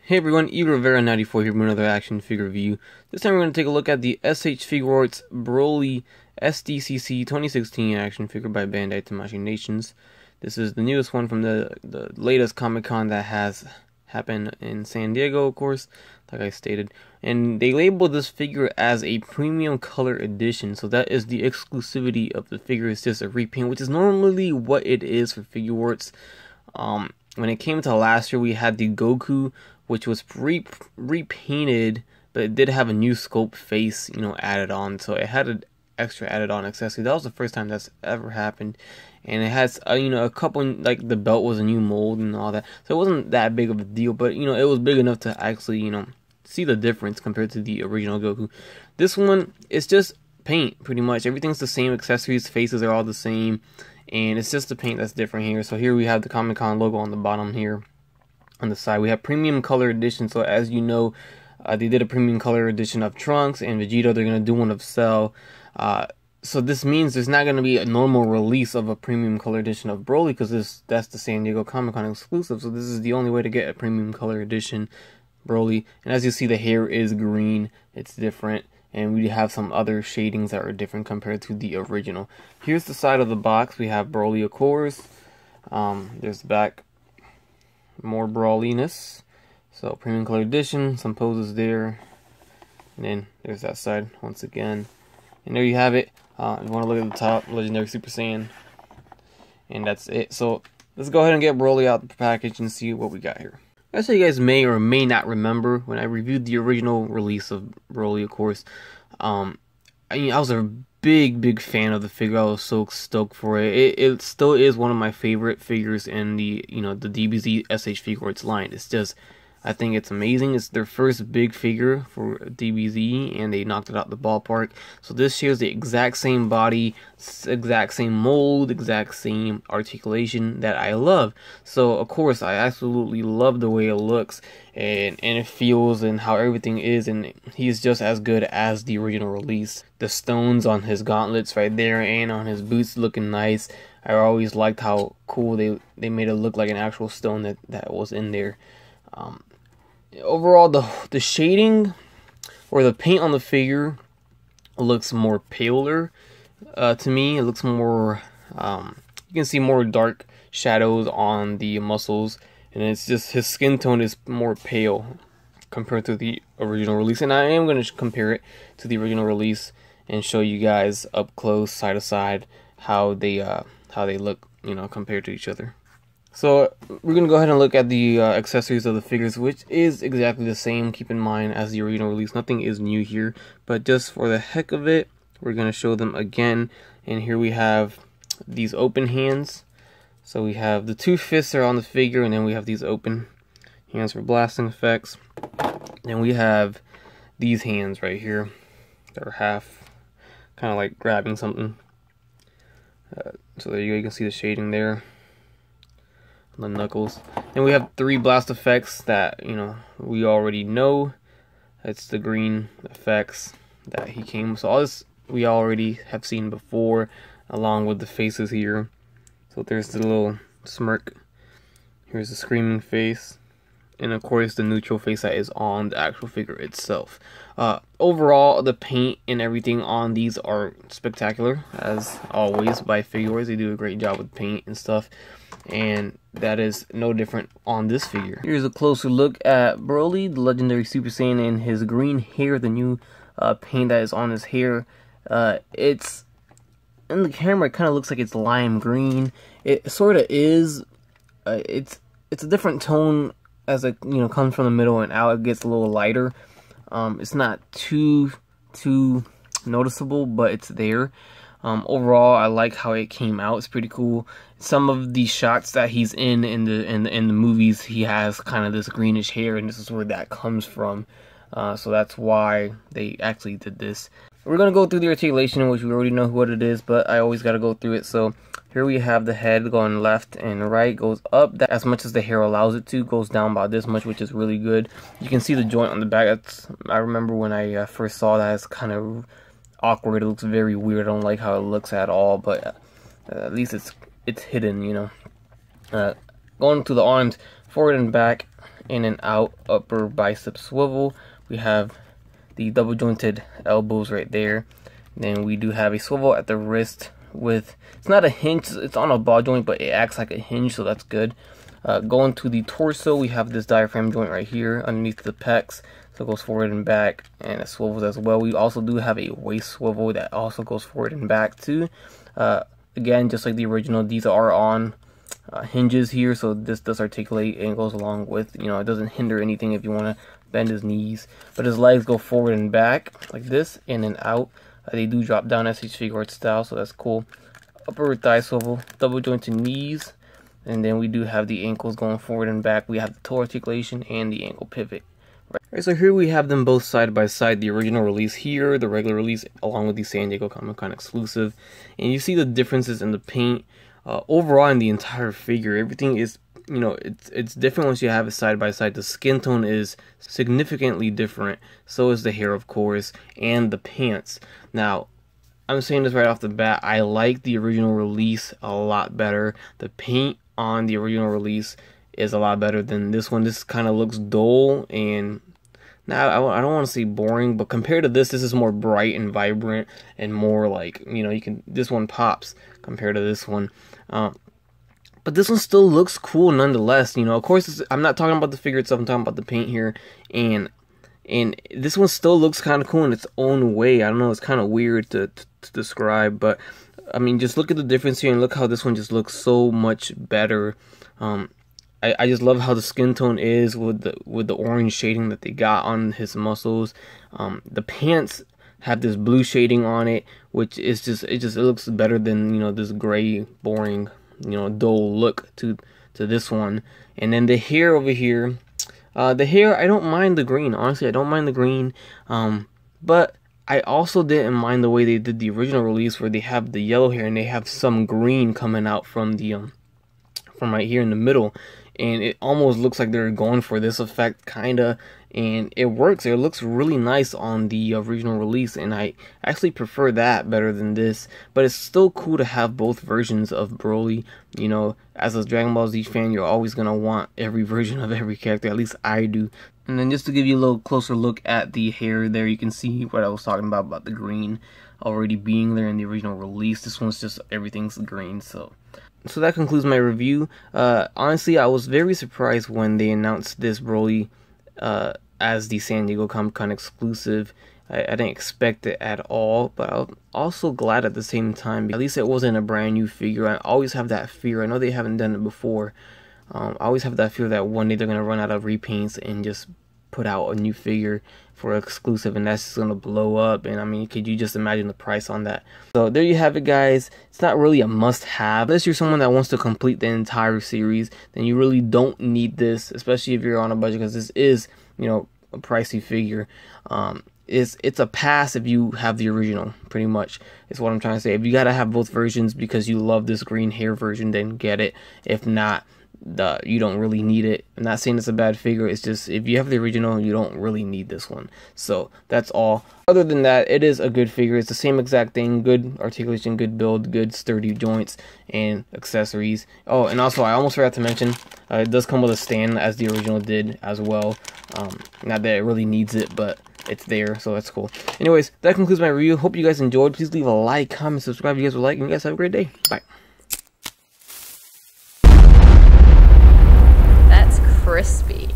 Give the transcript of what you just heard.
Hey everyone, Rivera94 here with another action figure review. This time we're going to take a look at the Figuarts Broly SDCC 2016 action figure by Bandai Tamashii Nations. This is the newest one from the latest Comic-Con that has happened in San Diego, of course, like I stated. And they labeled this figure as a premium color edition, so that is the exclusivity of the figure. It's just a repaint, which is normally what it is for Figuarts. When it came to last year, we had the Goku, which was repainted, but it did have a new sculpt face, added on. So it had an extra added on accessory. That was the first time that's ever happened. And it has, a couple, like the belt was a new mold and all that. So it wasn't that big of a deal, but, it was big enough to actually, see the difference compared to the original Goku. This one, it's just paint, pretty much. Everything's the same. Accessories, faces are all the same. And it's just the paint that's different here. So here we have the Comic-Con logo on the bottom here. On the side we have premium color edition. So as you know, they did a premium color edition of Trunks and Vegeta. They're going to do one of Cell. So this means there's not going to be a normal release of a premium color edition of Broly, because that's the San Diego Comic-Con exclusive. So this is the only way to get a premium color edition Broly. And as you see, the hair is green. It's different. And we have some other shadings that are different compared to the original. Here's the side of the box. We have Broly, of course. There's the back. More brawliness. So premium color edition, some poses there, and then there's that side once again, and there you have it. If you want to look at the top, Legendary Super Saiyan, and that's it. So let's go ahead and get Broly out the package and see what we got here. So you guys may or may not remember when I reviewed the original release of Broly, of course. I was a big fan of the figure. I was so stoked for it. It still is one of my favorite figures in the the DBZ SH Figuarts line. It's just, I think it's amazing. It's their first big figure for DBZ, and they knocked it out the ballpark. So this shares the exact same body, exact same mold, exact same articulation that I love. So of course I absolutely love the way it looks and it feels and how everything is, and he's just as good as the original release. The stones on his gauntlets right there and on his boots looking nice. I always liked how cool they made it look like an actual stone that was in there. Overall, the shading or the paint on the figure looks more paler to me. It looks more, you can see more dark shadows on the muscles, and it's just his skin tone is more pale compared to the original release. And I am going to compare it to the original release and show you guys up close, side to side, how they look, compared to each other. So we're going to go ahead and look at the accessories of the figures, which is exactly the same, keep in mind, as the original release. Nothing is new here, but just for the heck of it, we're going to show them again. And here we have these open hands. So we have the two fists are on the figure, and then we have these open hands for blasting effects. Then we have these hands right here that are half, kind of like grabbing something. So there you go, you can see the shading there. The knuckles. And we have 3 blast effects that we already know. It's the green effects that he came. So all this we already have seen before, along with the faces here. So there's the little smirk. Here's the screaming face, and of course the neutral face that is on the actual figure itself. Overall, the paint and everything on these are spectacular, as always by Figuarts. They do a great job with paint and stuff, and that is no different on this figure. Here's a closer look at Broly, the Legendary Super Saiyan, and his green hair, the new paint that is on his hair. It's in the camera, it kind of looks like it's lime green. It sort of is. It's a different tone as it comes from the middle and out. It gets a little lighter. It's not too noticeable, but it's there. Overall, I like how it came out. It's pretty cool. Some of the shots that he's in the movies, he has kind of this greenish hair, and this is where that comes from. So that's why they actually did this. We're gonna go through the articulation, which we already know what it is, but I always gotta go through it. So here we have the head going left and right, goes up as much as the hair allows it to, goes down about this much, which is really good. You can see the joint on the back. I remember when I first saw that, it's kind of awkward. It looks very weird. I don't like how it looks at all, but at least it's hidden, Going to the arms, forward and back, in and out upper bicep swivel. We have the double jointed elbows right there. Then we do have a swivel at the wrist with, it's not a hinge, it's on a ball joint, but it acts like a hinge, so that's good. Going to the torso, we have this diaphragm joint right here underneath the pecs, so it goes forward and back, and it swivels as well. We also do have a waist swivel that also goes forward and back too. Again, just like the original, these are on hinges here, so this does articulate and goes along with, you know, it doesn't hinder anything if you want to bend his knees. But his legs go forward and back like this, in and out. They do drop down SH Figuarts style, so that's cool. Upper thigh swivel, double jointed knees. And then we do have the ankles going forward and back. We have the toe articulation and the ankle pivot. Right, so here we have them both side by side. The original release here, the regular release, along with the San Diego Comic-Con exclusive. And you see the differences in the paint. Overall, in the entire figure, everything is, you know, it's different once you have it side by side. The skin tone is significantly different. So is the hair, of course, and the pants. Now, I'm saying this right off the bat, I like the original release a lot better. The paint on the original release is a lot better than this one. This kind of looks dull, and now I don't want to say boring, but compared to this is more bright and vibrant and more like, you know, this one pops compared to this one. But this one still looks cool nonetheless. You know, of course, I'm not talking about the figure itself, I'm talking about the paint here, and this one still looks kind of cool in its own way. I don't know, it's kind of weird to describe, but I mean, just look at the difference here and look how this one just looks so much better. I just love how the skin tone is with the orange shading that they got on his muscles. The pants have this blue shading on it, which is just it looks better than, you know, this gray, boring, you know, dull look to this one. And then the hair over here, the hair, I don't mind the green. Honestly, I don't mind the green, but I also didn't mind the way they did the original release, where they have the yellow hair and they have some green coming out from the from right here in the middle, and it almost looks like they're going for this effect, kinda, and it works. It looks really nice on the original release, and I actually prefer that better than this. But it's still cool to have both versions of Broly. You know, as a Dragon Ball Z fan, you're always gonna want every version of every character. At least I do. And then just to give you a little closer look at the hair there, you can see what I was talking about the green already being there in the original release. This one's just, everything's green. So that concludes my review. Honestly, I was very surprised when they announced this Broly as the San Diego Comic-Con exclusive. I didn't expect it at all, but I'm also glad at the same time. At least it wasn't a brand new figure. I always have that fear. I know they haven't done it before. I always have that fear that one day they're going to run out of repaints and just put out a new figure for exclusive, and that's just going to blow up. And I mean, could you just imagine the price on that? So there you have it, guys. It's not really a must-have. Unless you're someone that wants to complete the entire series, then you really don't need this, especially if you're on a budget, because this is, you know, a pricey figure. It's a pass if you have the original, pretty much, is what I'm trying to say. If you got to have both versions because you love this green hair version, then get it. If not, you don't really need it. I'm not saying it's a bad figure, it's just if you have the original, you don't really need this one. So that's all. Other than that, it is a good figure. It's the same exact thing. Good articulation, good build, good sturdy joints and accessories. Oh, and also I almost forgot to mention, it does come with a stand, as the original did as well. Not that it really needs it, but it's there, so that's cool. Anyways, that concludes my review. Hope you guys enjoyed. Please leave a like, comment, subscribe if you guys would like, and you guys have a great day. Bye. That's crispy.